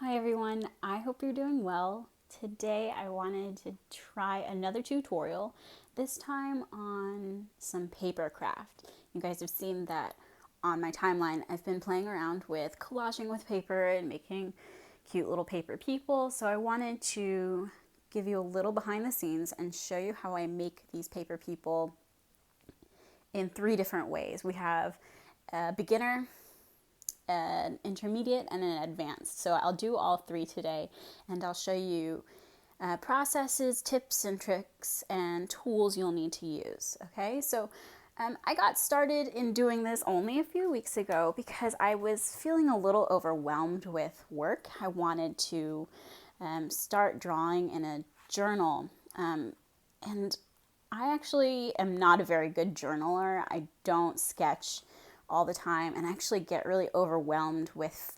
Hi everyone, I hope you're doing well. Today I wanted to try another tutorial, this time on some paper craft. You guys have seen that on my timeline. I've been playing around with collaging with paper and making cute little paper people, so I wanted to give you a little behind the scenes and show you how I make these paper people in 3 different ways. We have a beginner, an intermediate, and an advanced. So I'll do all 3 today, and I'll show you processes, tips and tricks, and tools you'll need to use. Okay, so I got started in doing this only a few weeks ago because I was feeling a little overwhelmed with work. I wanted to start drawing in a journal, and I actually am not a very good journaler. I don't sketch all the time and actually get really overwhelmed with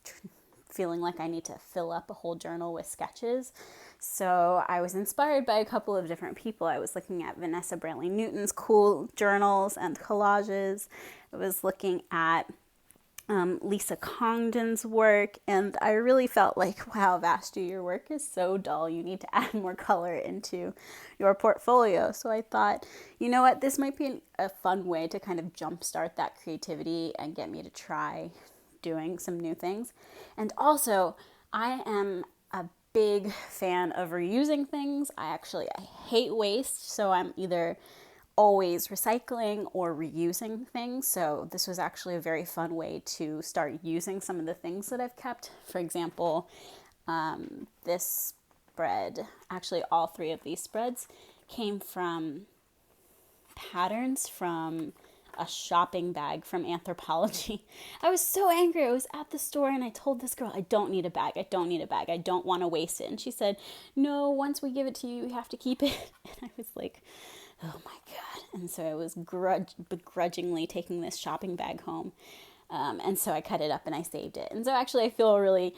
feeling like I need to fill up a whole journal with sketches. So I was inspired by a couple of different people. I was looking at Vanessa Brantley Newton's cool journals and collages. I was looking at Lisa Congdon's work, and I really felt like, wow, Vashti, your work is so dull. You need to add more color into your portfolio. So I thought, you know what, this might be a fun way to kind of jumpstart that creativity and get me to try doing some new things. And also, I am a big fan of reusing things. I hate waste, so I'm either always recycling or reusing things. So this was actually a very fun way to start using some of the things that I've kept. For example, this spread, actually all 3 of these spreads came from patterns from a shopping bag from Anthropology. I was so angry. I was at the store and I told this girl, I don't need a bag. I don't need a bag. I don't want to waste it. And she said, no, once we give it to you, you have to keep it. And I was like, oh my God. And so I was begrudgingly taking this shopping bag home. And so I cut it up and I saved it. And so actually I feel really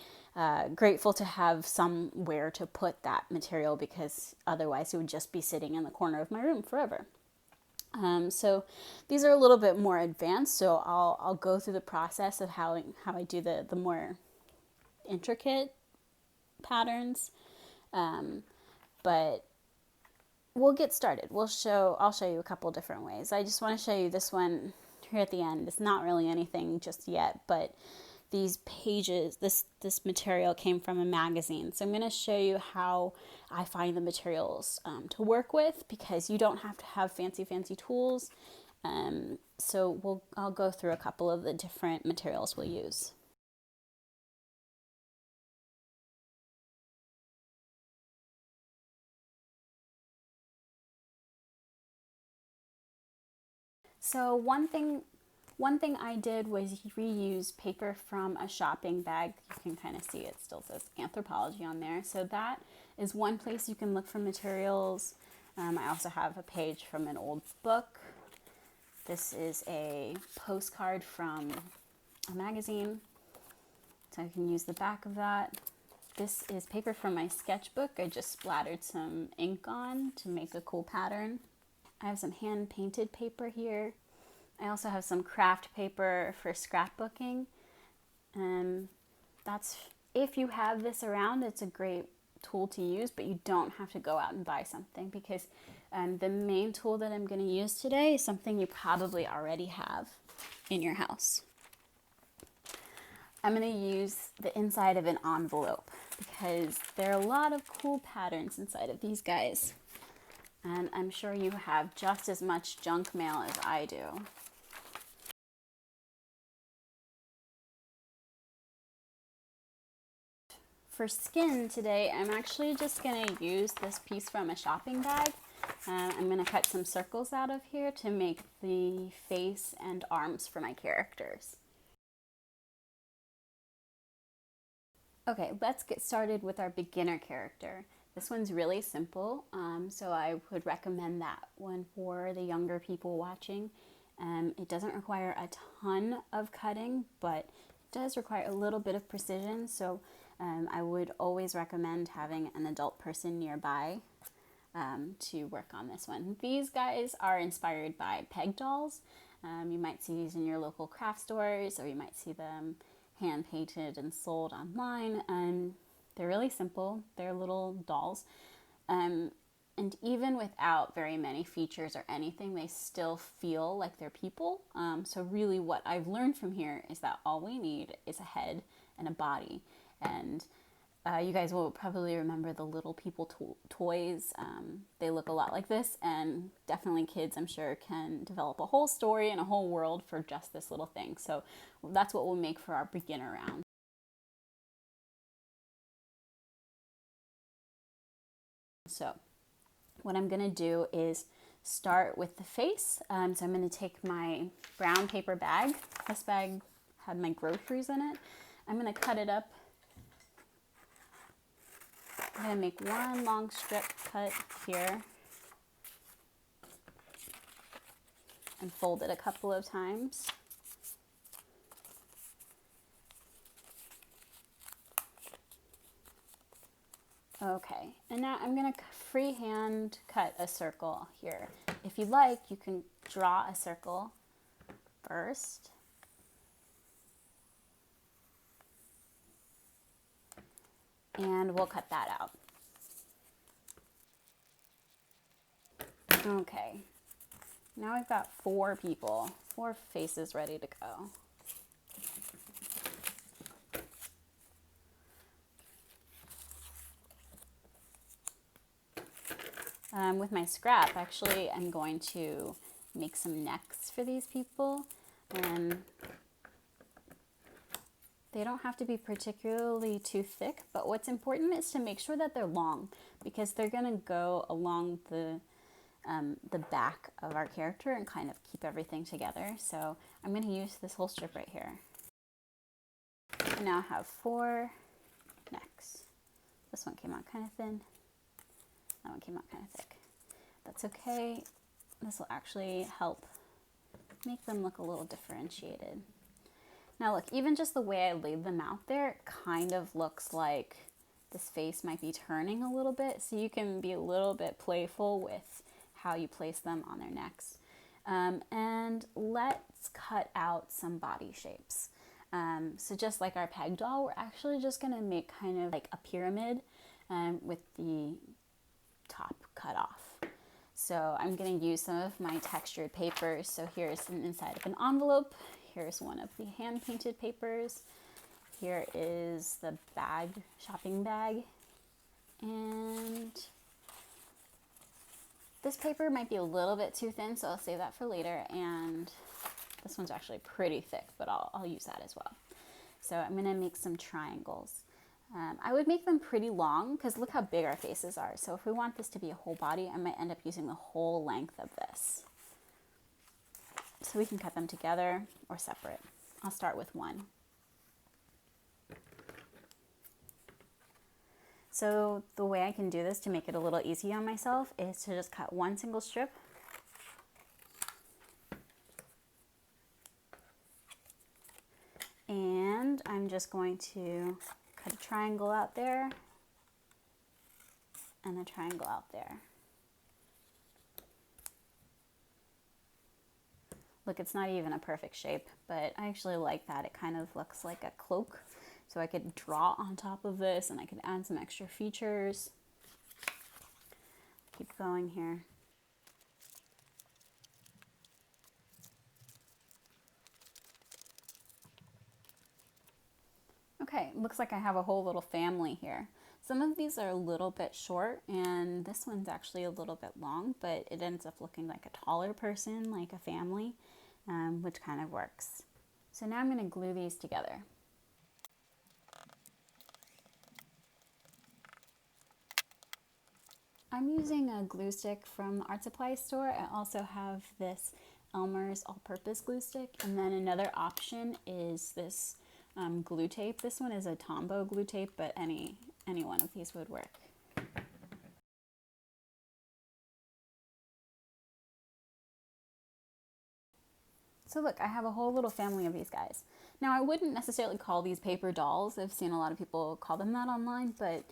grateful to have somewhere to put that material, because otherwise it would just be sitting in the corner of my room forever. So these are a little bit more advanced, so I'll go through the process of how I do the more intricate patterns. But we'll get started. I'll show you a couple different ways. I just want to show you this one here at the end. It's not really anything just yet, but these pages, this material came from a magazine. So I'm going to show you how I find the materials to work with, because you don't have to have fancy tools. So I'll go through a couple of the different materials we'll use. So one thing I did was reuse paper from a shopping bag. You can kind of see it still says Anthropology on there. So that is one place you can look for materials. I also have a page from an old book. This is a postcard from a magazine, so I can use the back of that. This is paper from my sketchbook. I just splattered some ink on to make a cool pattern. I have some hand painted paper here. I also have some craft paper for scrapbooking. That's, if you have this around, it's a great tool to use, but you don't have to go out and buy something, because the main tool that I'm going to use today is something you probably already have in your house. I'm going to use the inside of an envelope, because there are a lot of cool patterns inside of these guys. And I'm sure you have just as much junk mail as I do. For skin today, I'm actually just going to use this piece from a shopping bag. I'm going to cut some circles out of here to make the face and arms for my characters. Okay, let's get started with our beginner character. This one's really simple, so I would recommend that one for the younger people watching. It doesn't require a ton of cutting, but it does require a little bit of precision, so I would always recommend having an adult person nearby to work on this one. These guys are inspired by peg dolls. You might see these in your local craft stores, or you might see them hand painted and sold online. And They're really simple. They're little dolls. And even without very many features or anything, they still feel like they're people. So really what I've learned from here is that all we need is a head and a body. And you guys will probably remember the little people toys. They look a lot like this, and definitely kids, I'm sure, can develop a whole story and a whole world for just this little thing. So that's what we'll make for our beginner round. So what I'm going to do is start with the face. So I'm going to take my brown paper bag. This bag had my groceries in it. I'm going to cut it up. I'm going to make one long strip cut here and fold it a couple of times. Okay, and now I'm going to freehand cut a circle here. If you like, you can draw a circle first. And we'll cut that out. Okay, now we've got 4 people, 4 faces ready to go. With my scrap, actually, I'm going to make some necks for these people. And they don't have to be particularly too thick, but what's important is to make sure that they're long, because they're going to go along the back of our character and kind of keep everything together. So I'm going to use this whole strip right here. I now have 4 necks. This one came out kind of thin. That one came out kind of thick. That's okay. This will actually help make them look a little differentiated. Now look, even just the way I laid them out there, it kind of looks like this face might be turning a little bit, so you can be a little bit playful with how you place them on their necks. And let's cut out some body shapes. So just like our peg doll, we're actually just going to make kind of like a pyramid with the top cut off. So I'm going to use some of my textured papers. So here's an inside of an envelope. Here's one of the hand painted papers. Here is the bag, shopping bag. And this paper might be a little bit too thin, so I'll save that for later. And this one's actually pretty thick, but I'll use that as well. So I'm going to make some triangles. I would make them pretty long because look how big our faces are. So if we want this to be a whole body, I might end up using the whole length of this. So we can cut them together or separate. I'll start with one. So the way I can do this to make it a little easy on myself is to just cut one single strip. And I'm just going to cut a triangle out there and a triangle out there. Look, it's not even a perfect shape, but I actually like that. It kind of looks like a cloak. So I could draw on top of this and I could add some extra features. Keep going here. Okay, looks like I have a whole little family here. Some of these are a little bit short and this one's actually a little bit long, but it ends up looking like a taller person, like a family, which kind of works. So now I'm going to glue these together. I'm using a glue stick from Art Supply Store. I also have this Elmer's all-purpose glue stick, and then another option is this glue tape. This one is a Tombow glue tape, but any one of these would work. So look, I have a whole little family of these guys. Now I wouldn't necessarily call these paper dolls. I've seen a lot of people call them that online, but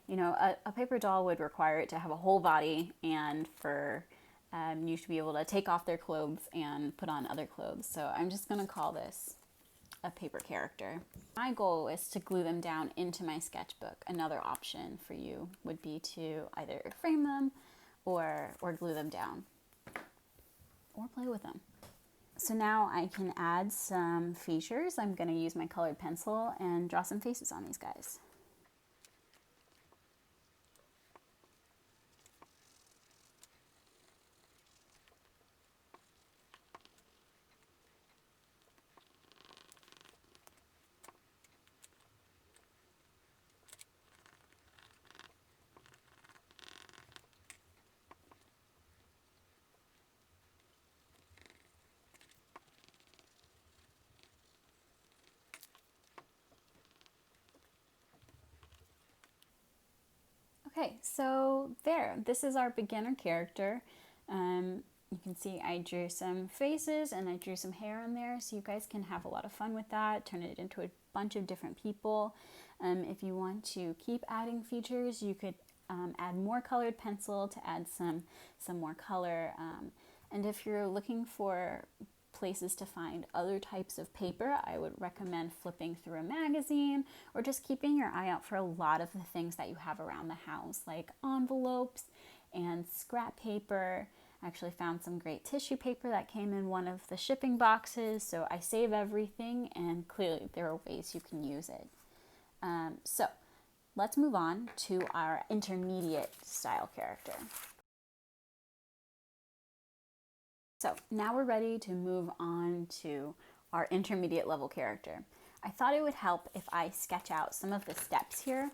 you know, a paper doll would require it to have a whole body and for you to be able to take off their clothes and put on other clothes. So I'm just going to call this a paper character. My goal is to glue them down into my sketchbook. Another option for you would be to either frame them or glue them down or play with them. So now I can add some features. I'm going to use my colored pencil and draw some faces on these guys. Okay, so this is our beginner character. You can see I drew some faces and I drew some hair in there, so you guys can have a lot of fun with that, turn it into a bunch of different people. If you want to keep adding features, you could add more colored pencil to add some more color. And if you're looking for places to find other types of paper, I would recommend flipping through a magazine or just keeping your eye out for a lot of the things that you have around the house, like envelopes and scrap paper. I actually found some great tissue paper that came in one of the shipping boxes, so I save everything, and clearly there are ways you can use it. So let's move on to our intermediate style character. So now we're ready to move on to our intermediate level character. I thought it would help if I sketch out some of the steps here.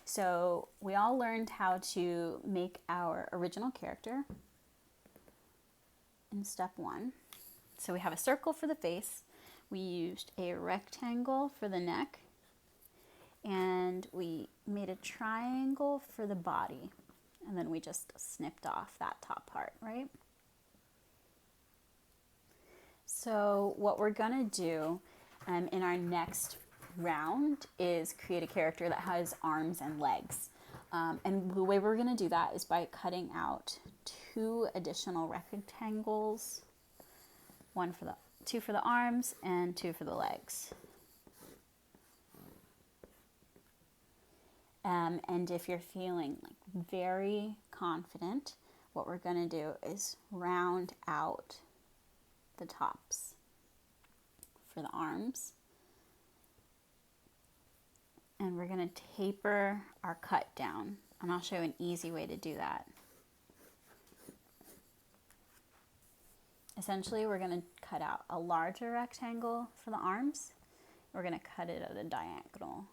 So we all learned how to make our original character in step 1. So we have a circle for the face, we used a rectangle for the neck, and we made a triangle for the body, and then we just snipped off that top part, right? So what we're gonna do in our next round is create a character that has arms and legs. And the way we're gonna do that is by cutting out 2 additional rectangles, two for the arms and 2 for the legs. And if you're feeling like very confident, what we're gonna do is round out the tops for the arms, and we're going to taper our cut down, and I'll show you an easy way to do that. Essentially, we're going to cut out a larger rectangle for the arms. We're going to cut it at a diagonal,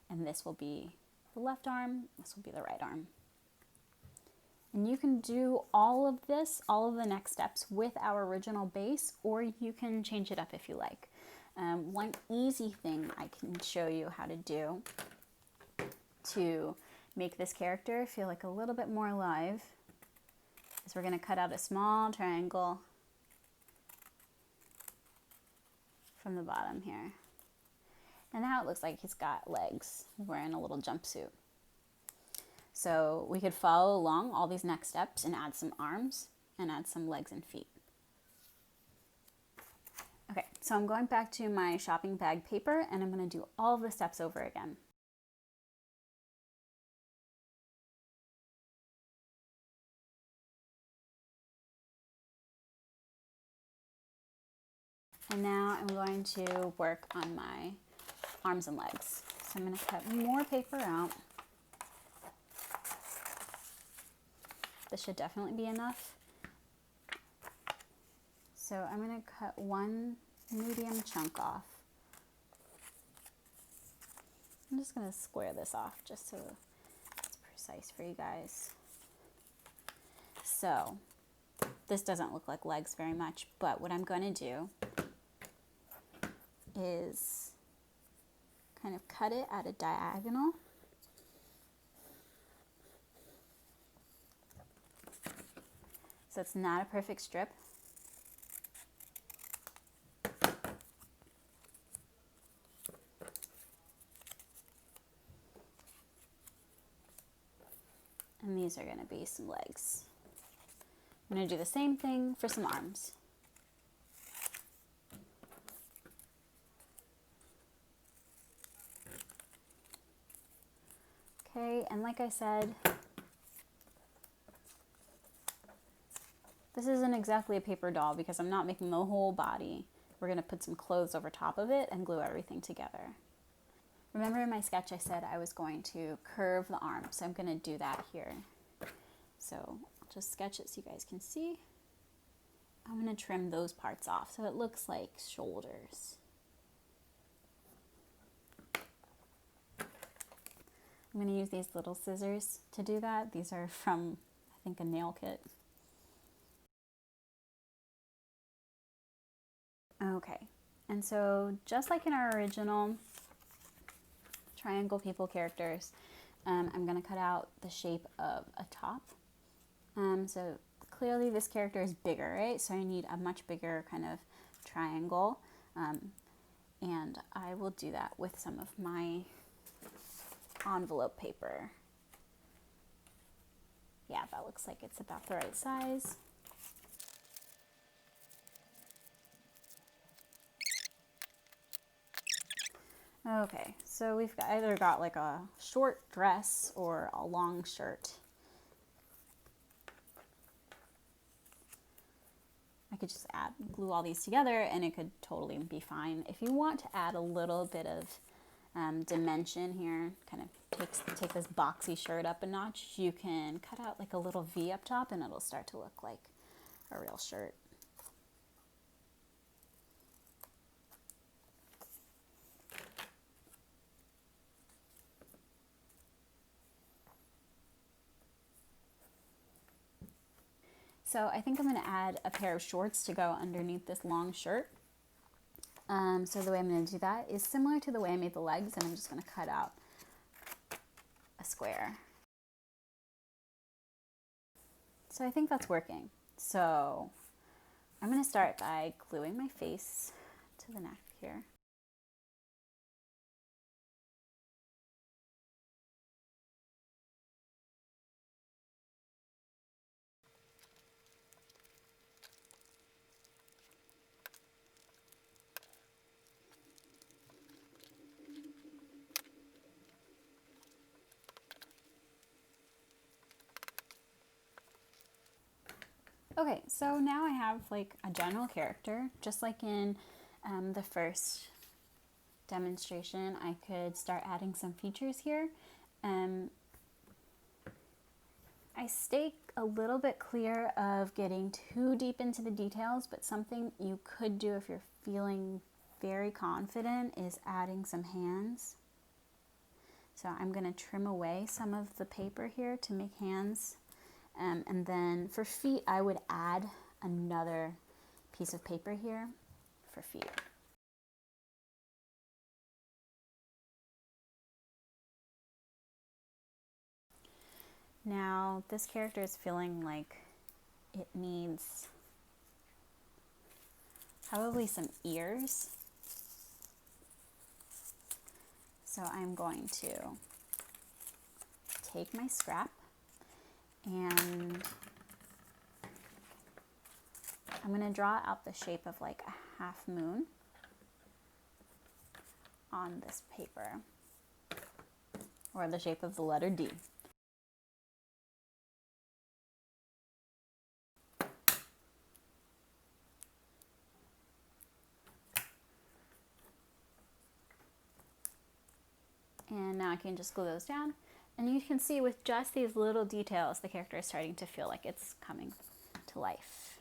and this will be the left arm, this will be the right arm. And you can do all of this, all of the next steps with our original base, or you can change it up if you like. One easy thing I can show you how to do to make this character feel like a little bit more alive is we're going to cut out a small triangle from the bottom here. And now it looks like he's got legs, wearing a little jumpsuit. So we could follow along all these next steps and add some arms and add some legs and feet. Okay, so I'm going back to my shopping bag paper and I'm going to do all of the steps over again. And now I'm going to work on my arms and legs. So I'm going to cut more paper out. This should definitely be enough. So I'm going to cut one medium chunk off. I'm just going to square this off just so it's precise for you guys. So this doesn't look like legs very much, but what I'm going to do is kind of cut it at a diagonal. So it's not a perfect strip. And these are going to be some legs. I'm going to do the same thing for some arms. Okay, and like I said, this isn't exactly a paper doll because I'm not making the whole body. We're going to put some clothes over top of it and glue everything together. Remember in my sketch I said I was going to curve the arm, so I'm going to do that here. So I'll just sketch it so you guys can see. I'm going to trim those parts off so it looks like shoulders. I'm going to use these little scissors to do that. These are from, I think, a nail kit. Okay, and so just like in our original triangle people characters, I'm going to cut out the shape of a top. So clearly this character is bigger, right? So I need a much bigger kind of triangle. And I will do that with some of my envelope paper. Yeah, that looks like it's about the right size. Okay, so we've either got like a short dress or a long shirt. I could just glue all these together and it could totally be fine. If you want to add a little bit of dimension here, kind of take this boxy shirt up a notch, you can cut out like a little V up top and it'll start to look like a real shirt. So I think I'm going to add a pair of shorts to go underneath this long shirt. So the way I'm going to do that is similar to the way I made the legs, and I'm just going to cut out a square. So I think that's working. So I'm going to start by gluing my face to the neck here. Okay, so now I have like a general character, just like in the first demonstration. I could start adding some features here. I stay a little bit clear of getting too deep into the details, but something you could do if you're feeling very confident is adding some hands. So I'm going to trim away some of the paper here to make hands. And then for feet, I would add another piece of paper here for feet. Now, this character is feeling like it needs probably some ears. So I'm going to take my scrap and I'm going to draw out the shape of like a half moon on this paper, or the shape of the letter D. And now I can just glue those down. And you can see with just these little details, the character is starting to feel like it's coming to life.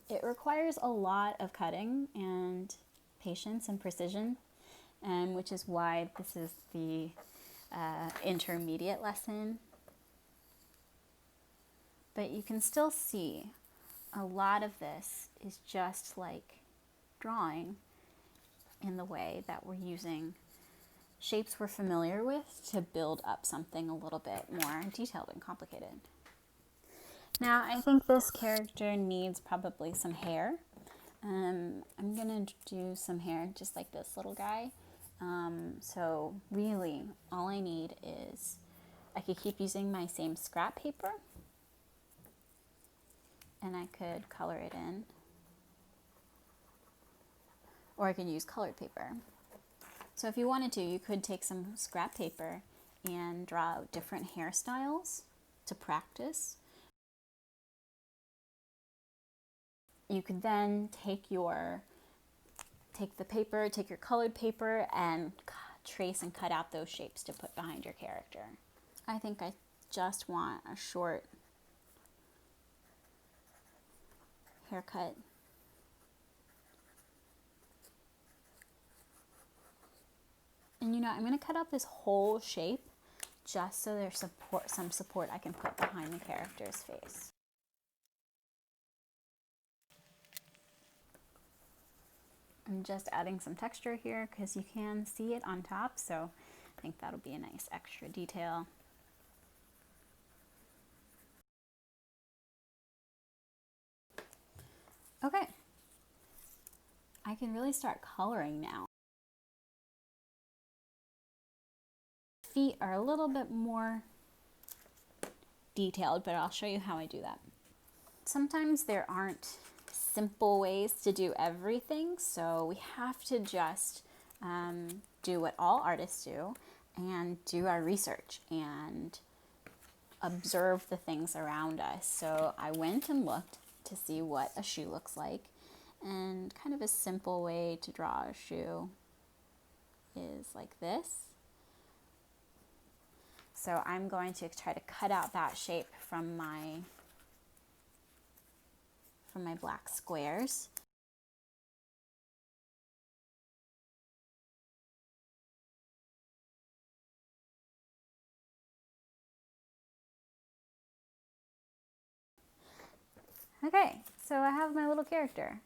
It requires a lot of cutting and patience and precision, which is why this is the intermediate lesson. But you can still see a lot of this is just like drawing, in the way that we're using shapes we're familiar with to build up something a little bit more detailed and complicated. Now, I think this character needs probably some hair. I'm gonna do some hair just like this little guy. So really, all I need is, I could keep using my same scrap paper, and I could color it in. Or I can use colored paper. So if you wanted to, you could take some scrap paper and draw out different hairstyles to practice. You could then take your colored paper and trace and cut out those shapes to put behind your character. I think I just want a short haircut. And I'm going to cut out this whole shape just so there's some support I can put behind the character's face. I'm just adding some texture here because you can see it on top, so I think that'll be a nice extra detail. Okay, I can really start coloring now. Feet are a little bit more detailed, but I'll show you how I do that. Sometimes there aren't simple ways to do everything, so we have to just do what all artists do and do our research and observe the things around us. So I went and looked to see what a shoe looks like, and kind of a simple way to draw a shoe is like this. So I'm going to try to cut out that shape from my black squares. Okay, so I have my little character.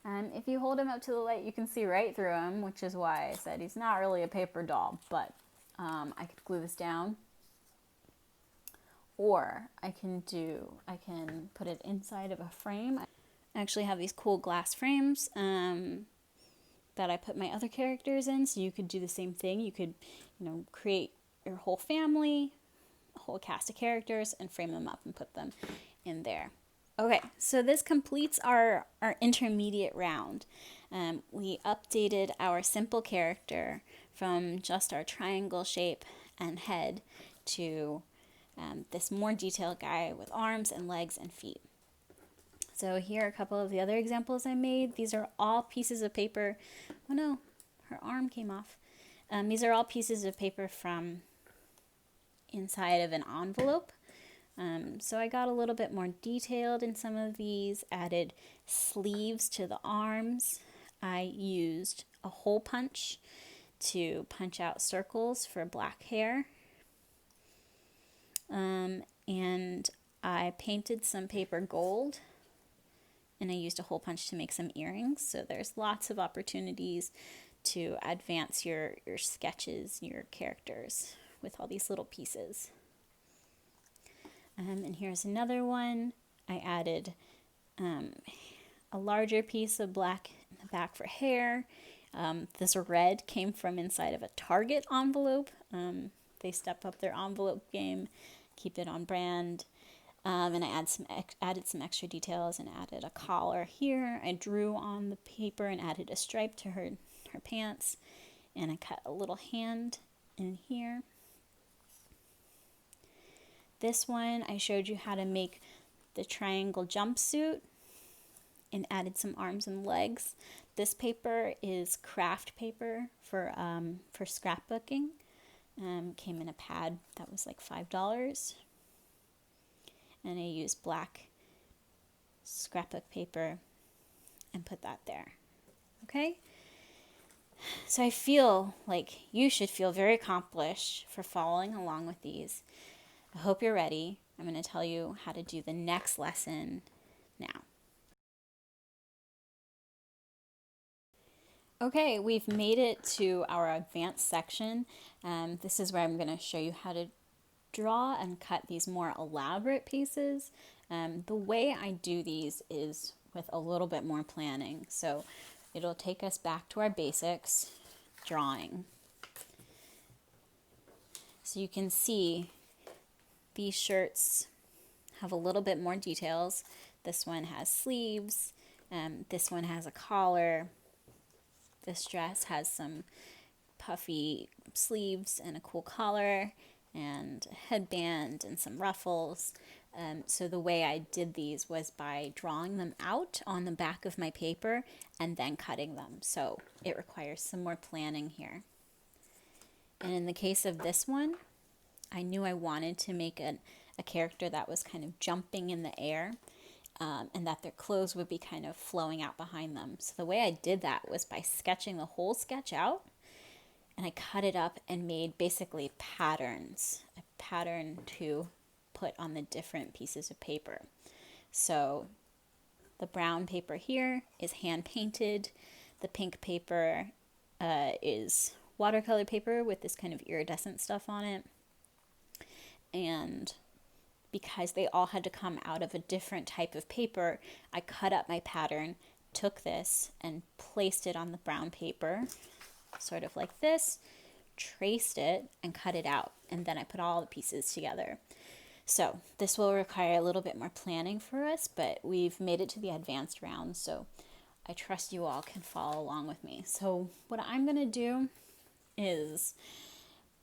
And if you hold him up to the light, you can see right through him, which is why I said he's not really a paper doll, but I could glue this down. Or I can put it inside of a frame. I actually have these cool glass frames that I put my other characters in, so you could do the same thing. You could, create your whole family, a whole cast of characters, and frame them up and put them in there. Okay, so this completes our intermediate round. We updated our simple character from just our triangle shape and head to this more detailed guy with arms and legs and feet. So here are a couple of the other examples I made. These are all pieces of paper. Oh no, her arm came off. These are all pieces of paper from inside of an envelope. So I got a little bit more detailed in some of these, added sleeves to the arms. I used a hole punch to punch out circles for black hair. And I painted some paper gold, and I used a hole punch to make some earrings. So there's lots of opportunities to advance your sketches, your characters with all these little pieces. And here's another one. I added a larger piece of black in the back for hair. This red came from inside of a Target envelope. They step up their envelope game, keep it on brand. And I added some extra details and added a collar here. I drew on the paper and added a stripe to her pants. And I cut a little hand in here. This one, I showed you how to make the triangle jumpsuit and added some arms and legs. This paper is craft paper for scrapbooking. Came in a pad that was like $5. And I used black scrapbook paper and put that there. Okay? So I feel like you should feel very accomplished for following along with these. I hope you're ready. I'm going to tell you how to do the next lesson now. Okay, we've made it to our advanced section. This is where I'm going to show you how to draw and cut these more elaborate pieces. The way I do these is with a little bit more planning. So it'll take us back to our basics, drawing. So you can see these shirts have a little bit more details. This one has sleeves. This one has a collar. This dress has some puffy sleeves and a cool collar and a headband and some ruffles. So the way I did these was by drawing them out on the back of my paper and then cutting them. So it requires some more planning here. And in the case of this one, I knew I wanted to make a character that was kind of jumping in the air, and that their clothes would be kind of flowing out behind them. So the way I did that was by sketching the whole sketch out, and I cut it up and made basically patterns, a pattern to put on the different pieces of paper. So the brown paper here is hand painted. The pink paper is watercolor paper with this kind of iridescent stuff on it. And because they all had to come out of a different type of paper, I cut up my pattern, took this and placed it on the brown paper, sort of like this, traced it and cut it out, and then I put all the pieces together. So this will require a little bit more planning for us, but we've made it to the advanced round, so I trust you all can follow along with me. So what I'm going to do is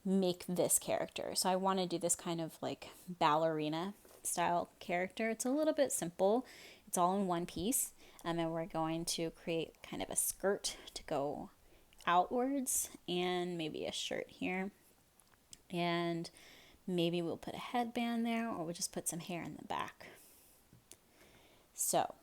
make this character. So I want to do this kind of like ballerina style character. It's a little bit simple. It's all in one piece. And we're going to create kind of a skirt to go outwards and maybe a shirt here. And maybe we'll put a headband there, or we'll just put some hair in the back. So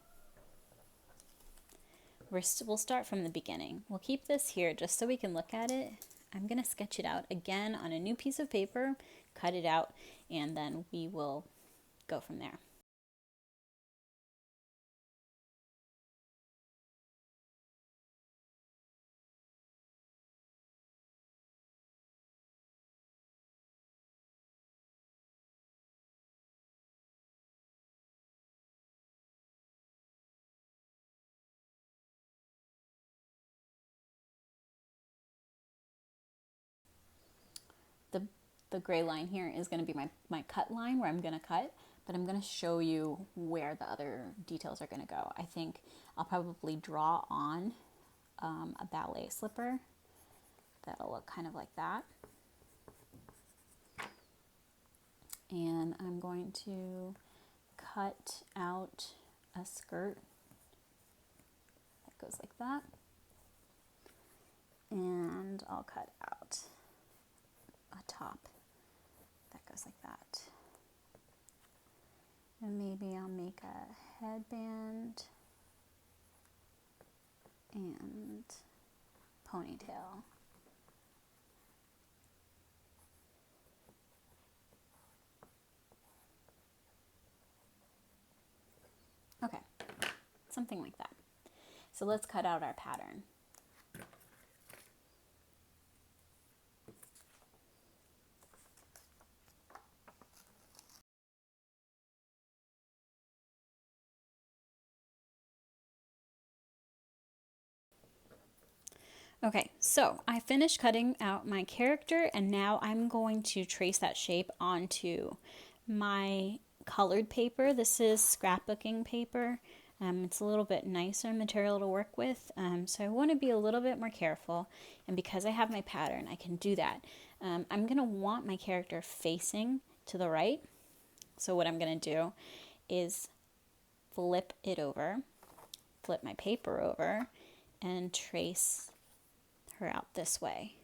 we'll start from the beginning. We'll keep this here just so we can look at it. I'm going to sketch it out again on a new piece of paper, cut it out, and then we will go from there. The gray line here is going to be my cut line where I'm going to cut, but I'm going to show you where the other details are going to go. I think I'll probably draw on a ballet slipper that'll look kind of like that. And I'm going to cut out a skirt that goes like that. And I'll cut out a top that goes like that. And maybe I'll make a headband and ponytail. Okay, something like that. So let's cut out our pattern. Okay, so I finished cutting out my character, and now I'm going to trace that shape onto my colored paper. This is scrapbooking paper. It's a little bit nicer material to work with, so I want to be a little bit more careful, and because I have my pattern, I can do that. I'm going to want my character facing to the right, so what I'm going to do is flip it over, flip my paper over, and trace her out this way.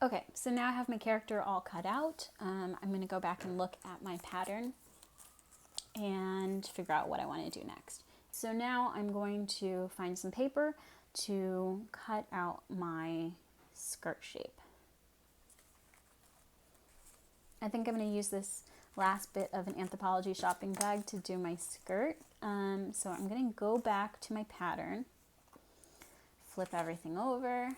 Okay, so now I have my character all cut out. I'm going to go back and look at my pattern and figure out what I want to do next. So now I'm going to find some paper to cut out my skirt shape. I think I'm going to use this last bit of an Anthropologie shopping bag to do my skirt. So I'm going to go back to my pattern, flip everything over,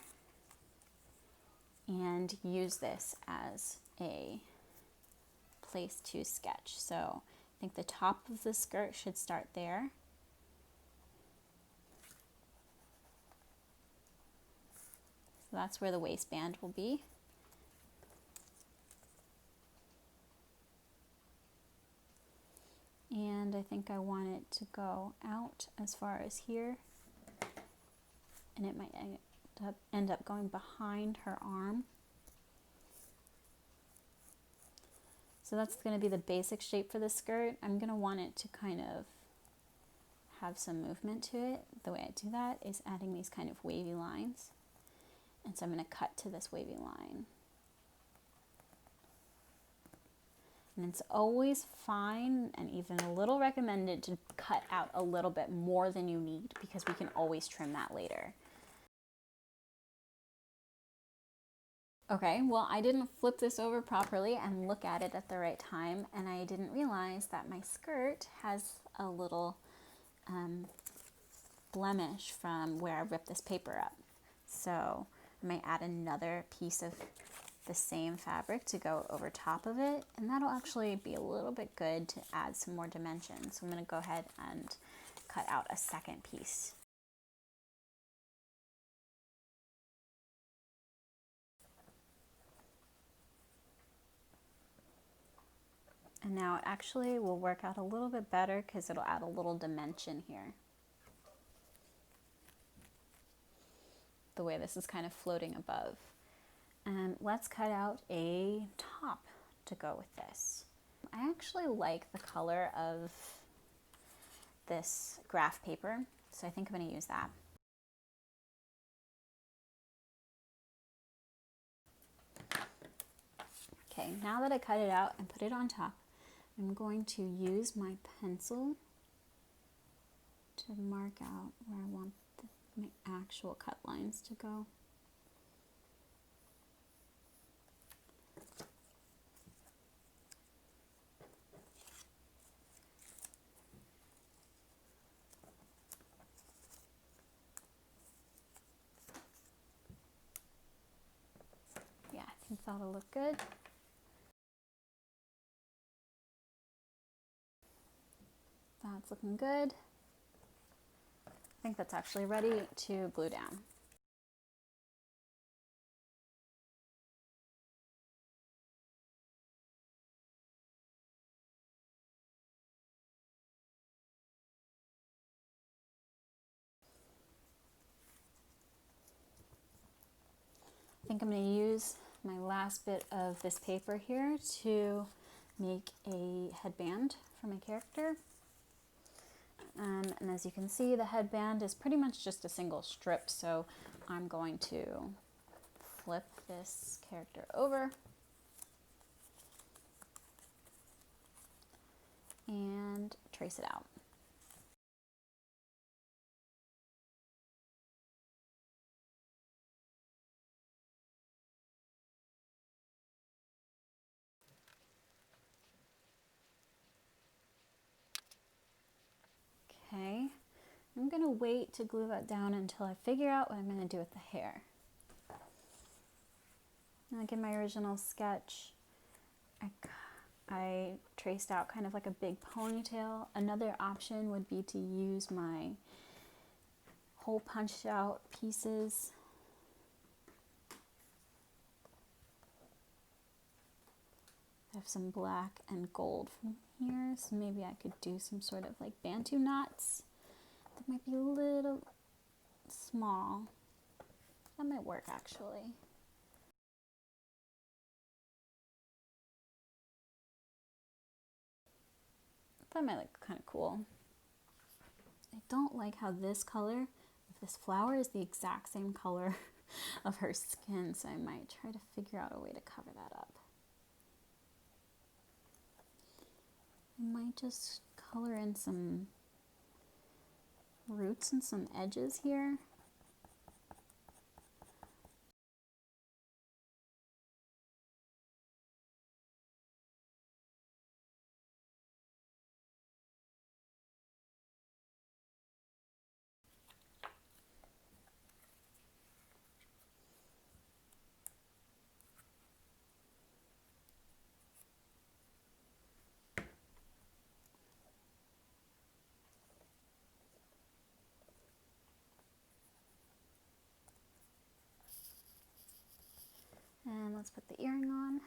and use this as a place to sketch. So I think the top of the skirt should start there. So that's where the waistband will be. And I think I want it to go out as far as here. And it might end up going behind her arm. So that's going to be the basic shape for the skirt. I'm going to want it to kind of have some movement to it. The way I do that is adding these kind of wavy lines. And so I'm going to cut to this wavy line. And it's always fine and even a little recommended to cut out a little bit more than you need, because we can always trim that later. Okay, well, I didn't flip this over properly and look at it at the right time, and I didn't realize that my skirt has a little blemish from where I ripped this paper up. So I might add another piece of the same fabric to go over top of it, and that'll actually be a little bit good to add some more dimension. So I'm going to go ahead and cut out a second piece. And now it actually will work out a little bit better because it'll add a little dimension here. The way this is kind of floating above. And let's cut out a top to go with this. I actually like the color of this graph paper, so I think I'm going to use that. Okay, now that I cut it out and put it on top, I'm going to use my pencil to mark out where I want my actual cut lines to go. Yeah, I think that'll look good. That's looking good. I think that's actually ready to glue down. I think I'm going to use my last bit of this paper here to make a headband for my character. And as you can see, the headband is pretty much just a single strip, so I'm going to flip this character over and trace it out. Okay, I'm going to wait to glue that down until I figure out what I'm going to do with the hair. Like in my original sketch, I traced out kind of like a big ponytail. Another option would be to use my hole punched out pieces. I have some black and gold from here, so maybe I could do some sort of like Bantu knots. That might be a little small. That might work actually. That might look kind of cool. I don't like how this color of this flower is the exact same color of her skin, so I might try to figure out a way to cover that up. I might just color in some roots and some edges here. And let's put the earring on.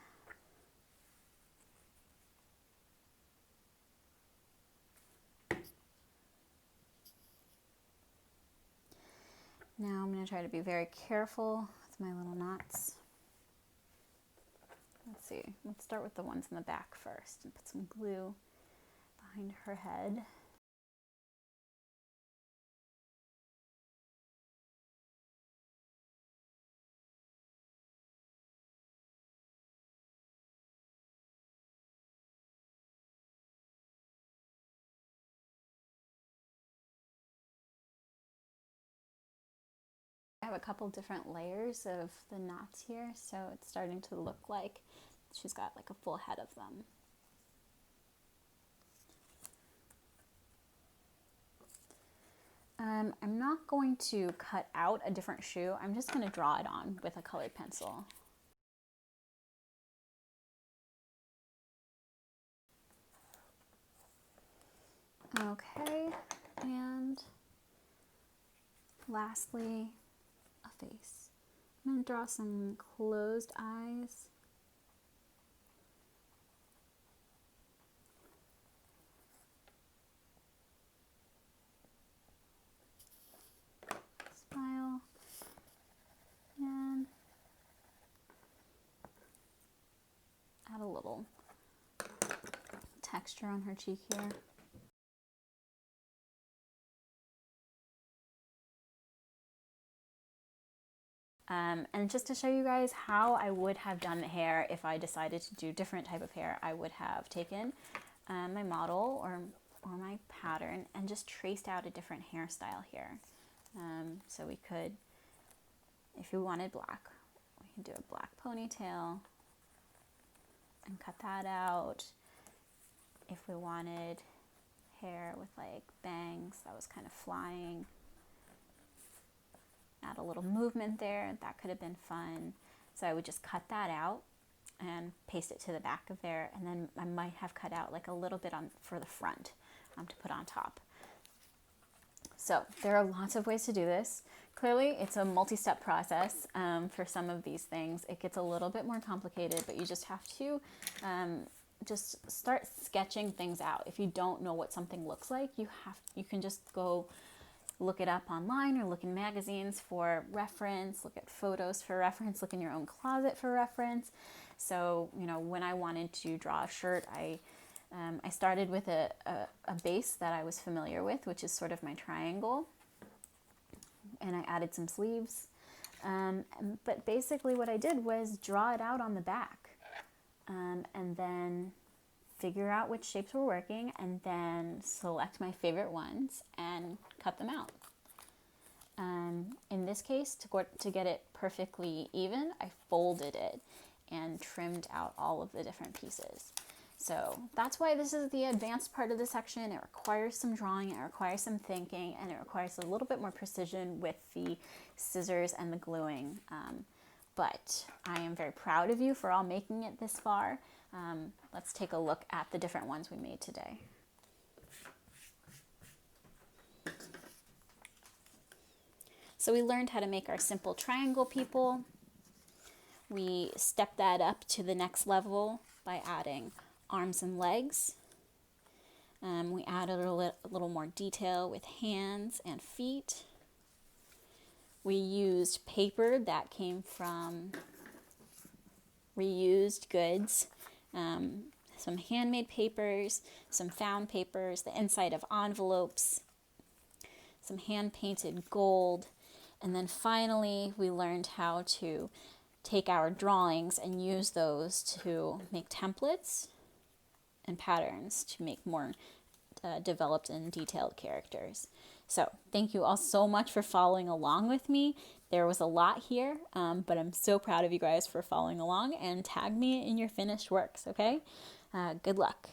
Now I'm going to try to be very careful with my little knots. Let's see, let's start with the ones in the back first and put some glue behind her head. I have a couple different layers of the knots here, so it's starting to look like she's got like a full head of them. I'm not going to cut out a different shoe. I'm just going to draw it on with a colored pencil. Okay, and lastly, a face. I'm going to draw some closed eyes. Smile. And add a little texture on her cheek here. And just to show you guys how I would have done the hair if I decided to do different type of hair, I would have taken my model or my pattern and just traced out a different hairstyle here. So we could, if we wanted black, we can do a black ponytail and cut that out. If we wanted hair with like bangs that was kind of flying, add a little movement there, that could have been fun. So I would just cut that out and paste it to the back of there, and then I might have cut out like a little bit on for the front to put on top. So there are lots of ways to do this. Clearly it's a multi-step process. For some of these things it gets a little bit more complicated, but you just have to just start sketching things out. If you don't know what something looks like, you can just go look it up online or look in magazines for reference, look at photos for reference, look in your own closet for reference. So, you know, when I wanted to draw a shirt, I started with a base that I was familiar with, which is sort of my triangle, and I added some sleeves. But basically what I did was draw it out on the back, and then figure out which shapes were working, and then select my favorite ones and cut them out. In this case, to get it perfectly even, I folded it and trimmed out all of the different pieces. So that's why this is the advanced part of the section. It requires some drawing, it requires some thinking, and it requires a little bit more precision with the scissors and the gluing. But I am very proud of you for all making it this far. Let's take a look at the different ones we made today. So we learned how to make our simple triangle people. We stepped that up to the next level by adding arms and legs. We added a little more detail with hands and feet. We used paper that came from reused goods, some handmade papers, some found papers, the inside of envelopes, some hand-painted gold, and then finally we learned how to take our drawings and use those to make templates and patterns to make more developed and detailed characters. So thank you all so much for following along with me. There was a lot here, but I'm so proud of you guys for following along, and tag me in your finished works, okay? Good luck.